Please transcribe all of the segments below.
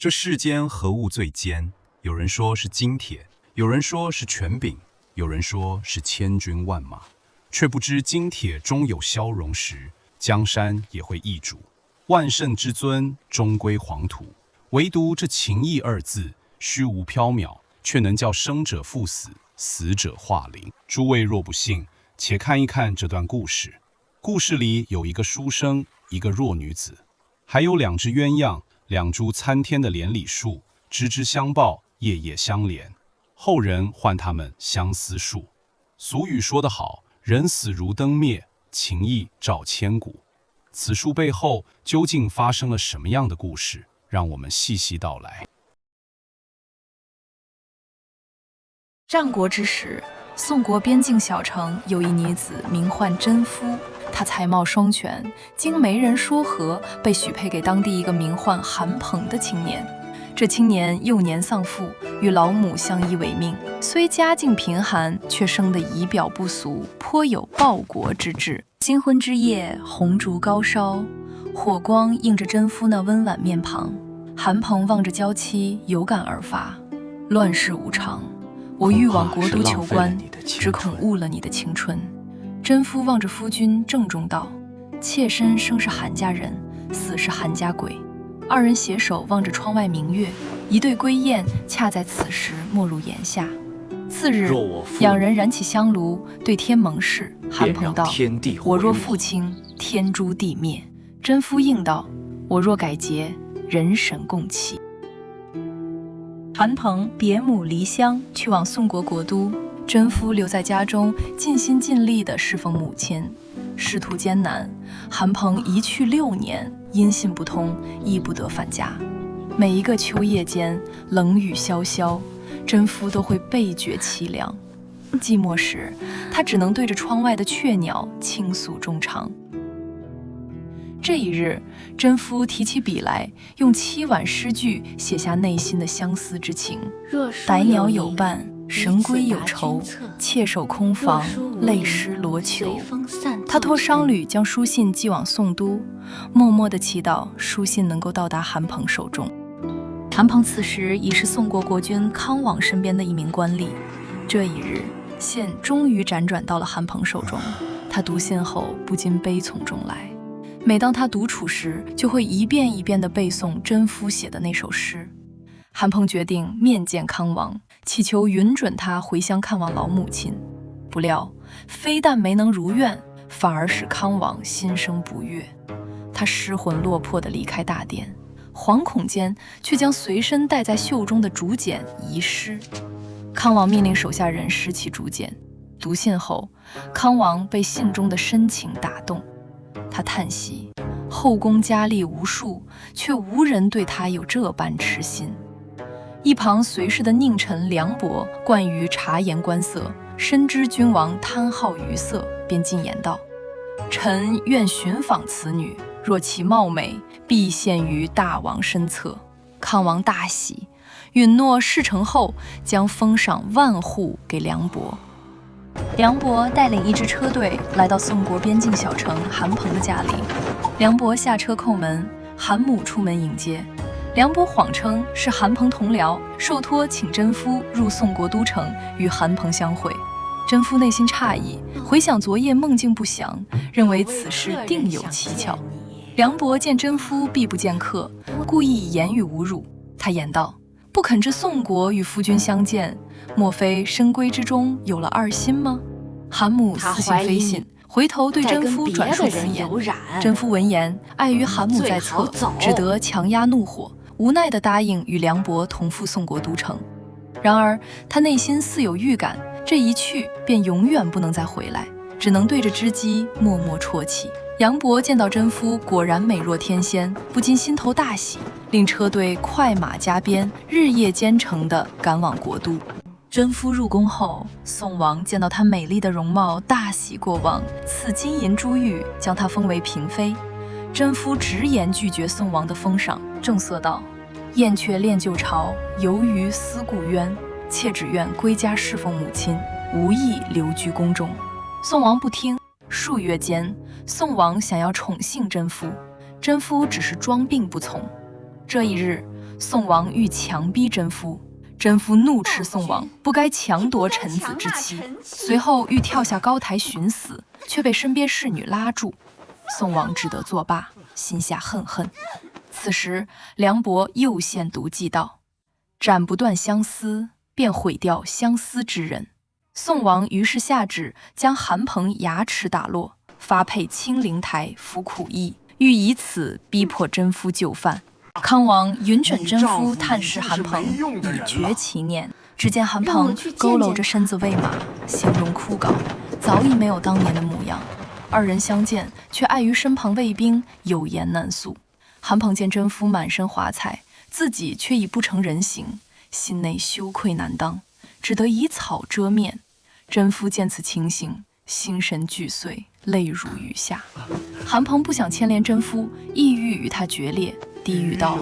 这世间何物最坚？有人说是金铁，有人说是权柄，有人说是千军万马，却不知金铁终有消融时，江山也会易主。万圣之尊终归黄土，唯独这情义二字，虚无缥缈，却能叫生者赴死，死者化灵。诸位若不信，且看一看这段故事。故事里有一个书生，一个弱女子，还有两只鸳鸯，两株参天的连理树，枝枝相抱，叶叶相连。后人唤它们相思树。俗语说得好，人死如灯灭，情义照千古。此树背后究竟发生了什么样的故事？让我们细细道来。战国之时，宋国边境小城有一女子名唤甄宓，她才貌双全，经媒人说和，被许配给当地一个名唤韩鹏的青年。这青年幼年丧父，与老母相依为命，虽家境贫寒，却生得仪表不俗，颇有报国之志。新婚之夜，红烛高烧，火光映着甄宓那温婉面庞。韩鹏望着娇妻，有感而发：乱世无常，我欲往国都求官，只恐误了你的青春。甄宓望着夫君，郑重道：妾身生是韩家人，死是韩家鬼。二人携手望着窗外明月，一对归雁恰在此时没入檐下。次日，两人燃起香炉，对天盟誓。韩鹏道：我若负卿，天诛地灭。甄宓应道：我若改节，人神共弃。韩鹏别母离乡，去往宋国国都。甄宓留在家中，尽心尽力地侍奉母亲。仕途艰难，韩鹏一去6年，音信不通，亦不得返家。每一个秋夜间，冷雨潇潇，甄宓都会倍觉凄凉。寂寞时，他只能对着窗外的雀鸟倾诉衷肠。这一日，甄宓提起笔来，用7碗诗句写下内心的相思之情。逮鸟有伴，神龟有仇，妾手空房，泪湿罗裘。他托商旅将书信寄往宋都，默默地祈祷书信能够到达韩鹏手中。韩鹏此时已是宋国国君康王身边的一名官吏。这一日，信终于辗转到了韩鹏手中。他读信后不禁悲从中来。每当他独处时，就会一遍一遍地背诵甄宓写的那首诗。韩鹏决定面见康王，祈求允准他回乡看望老母亲。不料，非但没能如愿，反而使康王心生不悦。他失魂落魄地离开大殿，惶恐间却将随身带在袖中的竹简遗失。康王命令手下人拾起竹简，读信后，康王被信中的深情打动。他叹息，后宫佳丽无数，却无人对他有这般痴心。一旁随侍的佞臣梁伯惯于察言观色，深知君王贪好于色，便进言道：臣愿寻访此女，若其貌美，必献于大王身侧。康王大喜，允诺事成后将封赏万户给梁伯。梁伯带领一支车队来到宋国边境小城韩鹏的家里。梁伯下车叩门，韩母出门迎接。梁伯谎称是韩鹏同僚，受托请甄宓入宋国都城与韩鹏相会。甄宓内心诧异，回想昨夜梦境不详，认为此事定有蹊跷。梁伯见甄宓必不见客，故意以言语侮辱。他言道：不肯至宋国与夫君相见，莫非深闺之中有了二心吗？韩母似信非信，回头对甄宓转述此言。甄宓闻言，碍于韩母在侧，只得强压怒火，无奈地答应与梁伯同赴宋国都城。然而他内心似有预感，这一去便永远不能再回来，只能对着织机默默啜泣。杨伯见到甄宓果然美若天仙，不禁心头大喜，令车队快马加鞭，日夜兼程地赶往国都。甄宓入宫后，宋王见到她美丽的容貌，大喜过望，赐金银珠玉，将她封为嫔妃。甄宓直言拒绝宋王的封赏，正色道：燕雀恋旧巢，游于思故渊，妾只愿归家侍奉母亲，无意留居宫中。宋王不听。数月间，宋王想要宠幸甄宓，甄宓只是装病不从。这一日，宋王欲强逼甄夫，甄夫怒斥宋王不该强夺臣子之妻，随后欲跳下高台寻死，却被身边侍女拉住。宋王只得作罢，心下恨恨。此时梁伯又献毒计道：斩不断相思，便毁掉相思之人。宋王于是下旨将韩鹏牙齿打落，发配清灵台服苦役，欲以此逼迫甄夫就范。康王允准甄夫探视韩鹏，以绝其念。只见韩鹏佝偻着身子喂马，形容枯槁，早已没有当年的模样。二人相见，却碍于身旁卫兵，有言难诉。韩鹏见甄夫满身华彩，自己却已不成人形，心内羞愧难当，只得以草遮面。甄夫见此情形，心神俱碎，泪如雨下。韩鹏不想牵连甄夫，意欲与他决裂，低语道：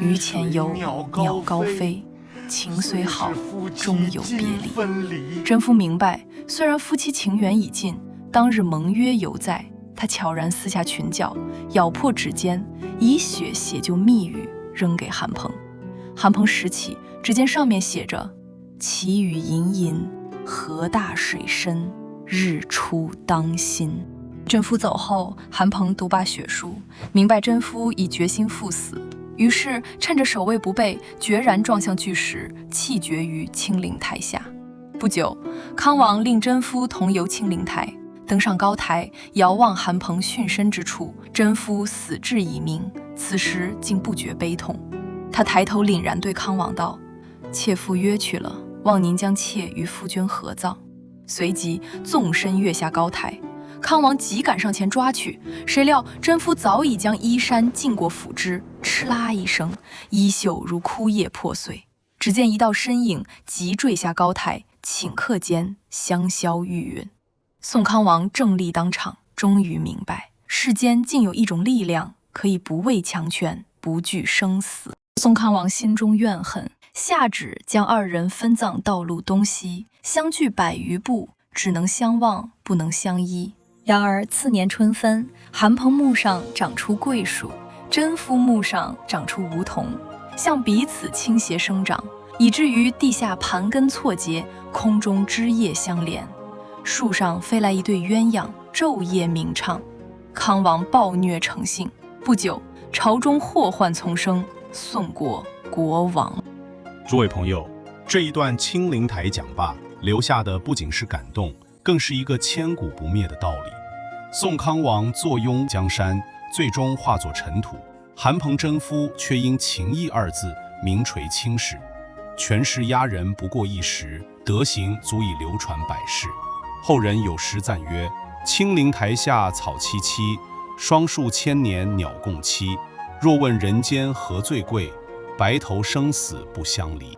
鱼前游，鸟高飞，情虽好，终有别离。甄夫明白，虽然夫妻情缘已尽，当日盟约犹在。他悄然撕下裙角，咬破指尖，以血写就密语，扔给韩鹏。韩鹏拾起，只见上面写着：其语隐隐，河大水深，日出当心。甄夫走后，韩鹏读罢血书，明白甄夫已决心赴死，于是趁着守卫不备，决然撞向巨石，气绝于清灵台下。不久，康王令甄夫同游清灵台，登上高台，遥望韩鹏殉身之处，甄夫死志已明，此时竟不觉悲痛。他抬头凛然对康王道：妾夫约去了，望您将妾与夫君合葬。随即纵身跃下高台，康王急赶上前抓去，谁料甄夫早已将衣衫浸过腐汁，哧啦一声，衣袖如枯叶破碎。只见一道身影急坠下高台，顷刻间香消玉殒。宋康王正立当场，终于明白，世间竟有一种力量，可以不畏强权，不惧生死。宋康王心中怨恨，下旨将二人分葬道路东西，相距100余步，只能相望，不能相依。然而次年春分，韩鹏墓上长出桂树，甄夫墓上长出梧桐，向彼此倾斜生长，以至于地下盘根错节，空中枝叶相连。树上飞来一对鸳鸯，昼夜鸣唱。康王暴虐成性，不久，朝中祸患丛生，宋国国亡。诸位朋友，这一段清灵台讲罢，留下的不仅是感动，更是一个千古不灭的道理。宋康王坐拥江山，最终化作尘土；韩鹏甄夫却因情义2字名垂青史。权势压人不过一时，德行足以流传百世。后人有诗赞曰：清灵台下草萋萋，双树千年鸟共栖。若问人间何最贵，白头生死不相离。